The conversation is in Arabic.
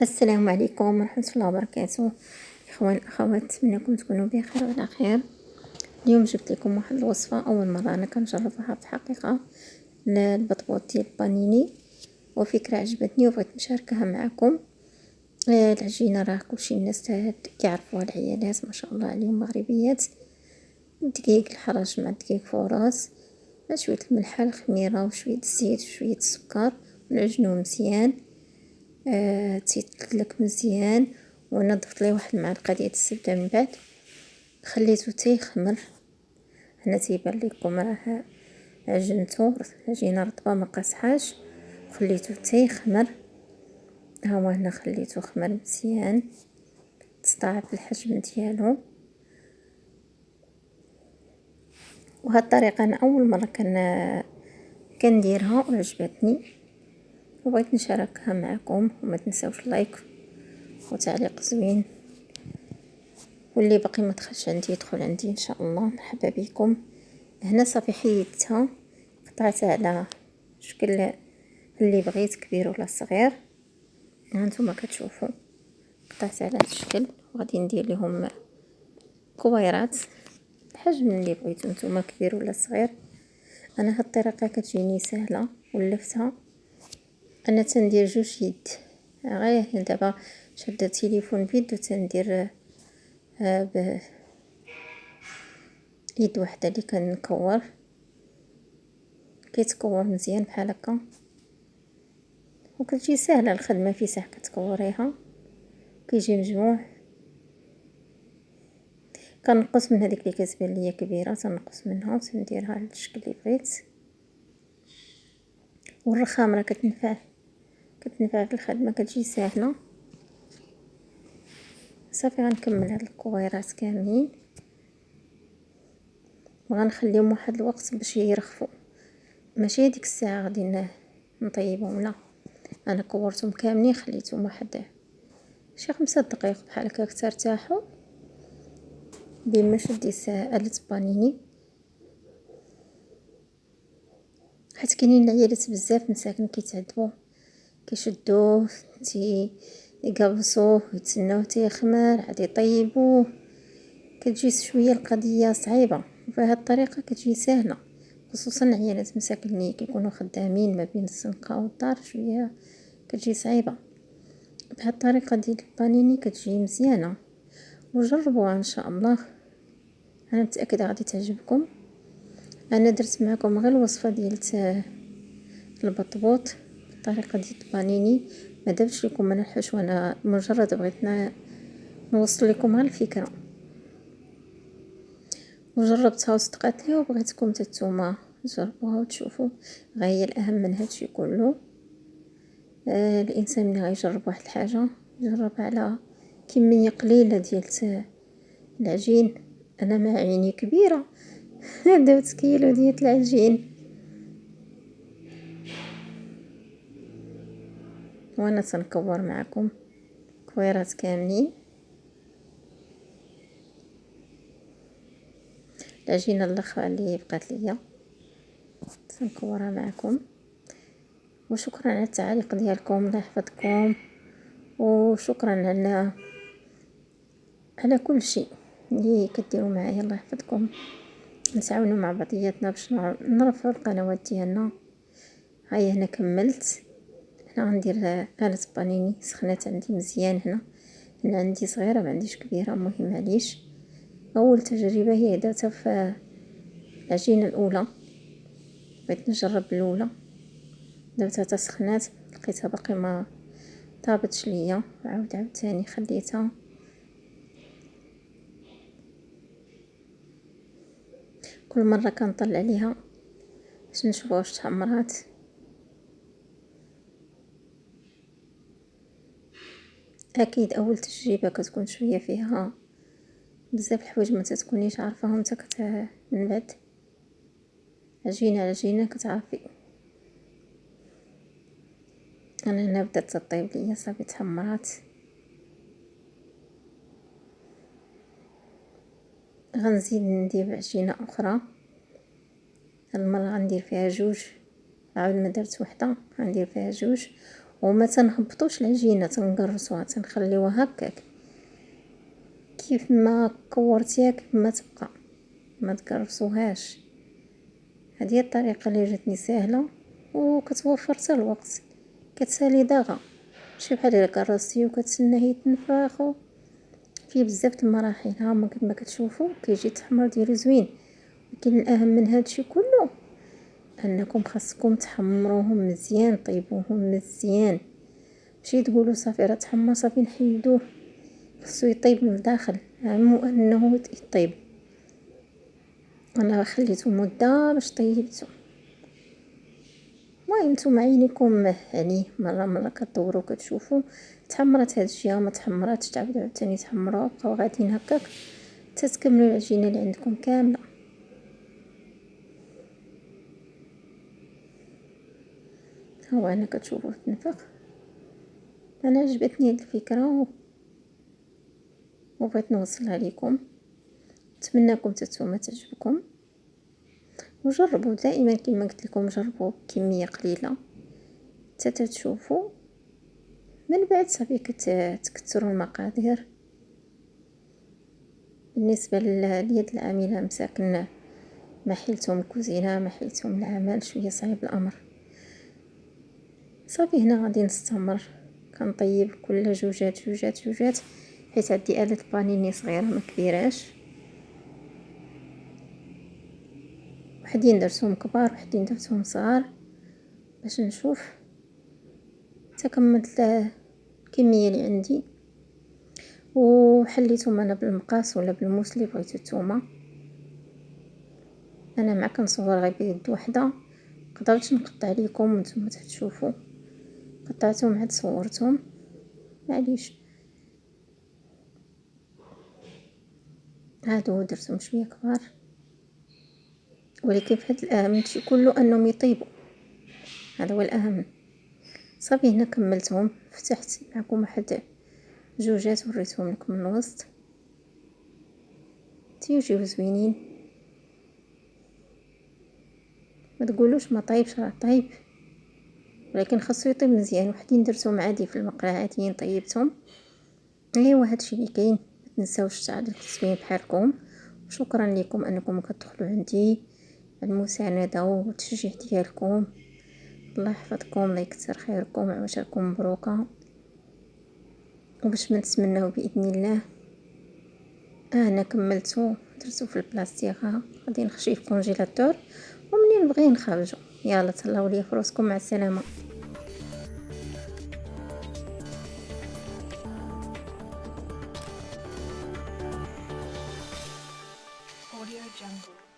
السلام عليكم ورحمة الله وبركاته. اخوان اخوات، نتمنىكم تكونوا بخير وعلى خير. اليوم جبت لكم واحد الوصفه اول مره انا كنجربها في الحقيقه، البطبوط ديال البانيني، وفكره عجبتني وبغيت نشاركها معكم. العجينه راه كلشي الناس كيعرفوها، العيالات ما شاء الله عليهم مغربيات. دقيق الحرج مع دقيق فوراس مع شويه الملح الخميره وشويه الزيت وشويه السكر، ونعجنوه مزيان. تيتلك مزيان، وانا ضفت ليه واحد المعلقه ديال الزبده من بعد، خليته تيخمر. هنا تيبان لكم راه عجنته، العجينه رطبه ما قاصحاش، خليته تيخمر. ها هو هنا خليته خمر مزيان، تستعرض الحجم ديالو. وهاد الطريقه انا اول مره كنديرها وعجبتني، وبغيت نشاركها معكم. وما تنساوش لايك وتعليق زوين، واللي باقي ما دخلش عندي يدخل عندي ان شاء الله. مرحبا بكم. هنا صافي حيدتها، قطعتها على شكل اللي بغيت، كبير ولا صغير. هانتوما كتشوفوا قطعت على هذا الشكل، وغادي ندير لهم كويرات الحجم اللي بغيتو نتوما، كبير ولا صغير. انا هاد الطريقه كتجيني سهله ولفتها. انا تندير جوج يد، غير دابا شاده التليفون بيد وتندير بيد وحده اللي كنكور، كيتكور مزيان بحال هكا، وكتجي سهله الخدمه في ساعه كتكوريها. كيجي مجموع، كنقص من هذيك اللي كتبان ليا كبيره، تنقص منها وتنديرها على الشكل اللي بغيت. والرخام راه كتنفع في الخدمه، كتجي سهله. صافي غنكمل هاد الكويرات كاملين، وغنخليهم واحد الوقت باش يرخفوا. ماشي هذيك الساعه غادي نطيبهم، لا، انا كورتهم كاملين خليتهم واحد شي 5 دقائق بحال هكا ترتاحوا. بما شديت آلة بانيني، حيت كاينين العيالات بزاف مساكن كيتعذبوا، كيشدوه يقبصوه يتسناوه تيخمر عاد يطيبوه، كتجي شويه القضيه صعيبه. فهاد الطريقه كتجي سهله، خصوصا العيالات مساكن اللي كيكونوا خدامين ما بين الزنقه والدار، شويه كتجي صعيبه. بهاد الطريقه ديال البانيني كتجي مزيانه، وجربوها ان شاء الله، انا متاكده غادي تعجبكم. انا درت معكم غير الوصفه ديال البطبوط الطريقه ديال البانيني، ما درتش لكم انا الحشوه، انا مجرد بغيت نوصل لكم غير الفكره، وجربتها وصدقات لي، وبغيتكم نتوما تجربوها وتشوفوا. غاية الاهم من هادشي كله، الانسان ملي غيجرب واحد الحاجه يجربها على كميه قليله ديال العجين. انا ما عيني كبيره درت كيلو ديال العجين، وانا تنكور معكم كويرات كاملين. العجينه الاخرى اللي بقات ليا تنكورها معكم. وشكرا على التعاليق ديالكم، الله يحفظكم، وشكرا على كل شيء اللي كديروا معايا، الله يحفظكم. نتعاونوا مع بعضياتنا باش نرفعوا القنوات ديالنا. هاي هنا كملت. هنا غندير آلة بانيني سخنات عندي مزيان. هنا عندي صغيره ما عنديش كبيره، مهم عليش. اول تجربه هي درتها في العجينه الاولى، بغيت نجرب الاولى، درتها تسخنات لقيتها باقي ما طابتش ليا، عاوتاني خليتها. كل مره كنطلع عليها باش نشوفها واش تحمرات. اكيد اول تجربه كتكون شويه فيها بزاف الحوايج ما تتكونيش عارفاهم، حتى من بعد عجينه على عجينه كتعرفي. انا هنا بدات تطيب ليا، صافي تحمرات. غنزيد ندير عجينه اخرى، هاد المره غندير فيها جوج عاود ما درت وحده غندير فيها جوج، وما تنهبطوش العجينه، تنقرصوها، تنخليوها هكاك كيف ما كورتيها كيف ما تبقى، ما تقرصوهاش. هذه هي الطريقه اللي جاتني سهله وكتوفر حتى الوقت، كتسالي داغا ماشي بحال الا كرستيه وكتسناه يتنفخ فيه بزاف المراحل. ها هما كما كتشوفوا كيجي تحمر ديالو زوين. لكن الاهم من هادشي كله انكم خاصكم تحمروهم مزيان، طيبوهم مزيان، ماشي تقولوا صافي راه تحمر صافي نحيدوه، خصو يطيب من الداخل، عمو انه يطيب. انا خليته مده باش طيبته. المهم نتوما عينيكم يعني مره كدوروا كتشوفوا تحمرات هاد الجهه ما تحمراتش، تعاودوا عاوتاني تحمروها، بقاو غاديين هكاك حتى تكملوا العجينه اللي عندكم كامله. هو انا كتشوفوا تنفخ. انا عجبتني هاد الفكره وبغيت نوصلها لكم، نتمنىكم نتوما تعجبكم، وجربوا دائما كما قلت لكم، جربوا بكميه قليله حتى تشوفوا، من بعد صافي كتكثروا المقادير. بالنسبه لليد العامله مساكن ما حيلتهم الكوزينه، ما حيلتهم العمل، شويه صعيب الامر. صافي هنا غادي نستمر كنطيب كل جوجات حيت عندي آلة بانيني صغيره ما كبيراش، وحدين درتهم كبار وحدين درتهم صغار باش نشوف تكملت الكميه اللي عندي. وحليتهم انا بالمقاس ولا بالموس اللي بغيتو نتوما. انا مع كنصور غير بيد وحده، قدرت نقطع لكم وانتم تشوفوا، قطعتهم عاد صورتهم معليش. هادو درتهم شويه كبار، ولكن في هاد الاهم شي كله انهم يطيبوا، هذا هو الاهم. صافي هنا كملتهم، فتحت معكم واحد جوجات وريتهم لكم من الوسط، تيجيو زوينين. ما تقولوش ما طيبش، راه طيب، ولكن خاصو يطيب مزيان. وحدين درتهم عادي في المقله عاديين طيبتهم. ايوا هادشي اللي كاين. ما تنساوش تعادل التسوين بحالكم. شكرا لكم انكم كتدخلوا عندي، المساندة والتشجيع ديالكم. الله يحفظكم، الله يكثر خيركم، وعواشركم مبروكة. وباش ما نتمناو باذن الله، انا كملتو درتو في البلاستيكه، غادي نخشيه في كونجيلاتور ومنين نبغي نخرجو. يلا تهلاو ليا فروسكم، مع السلامه. Audio Jungle.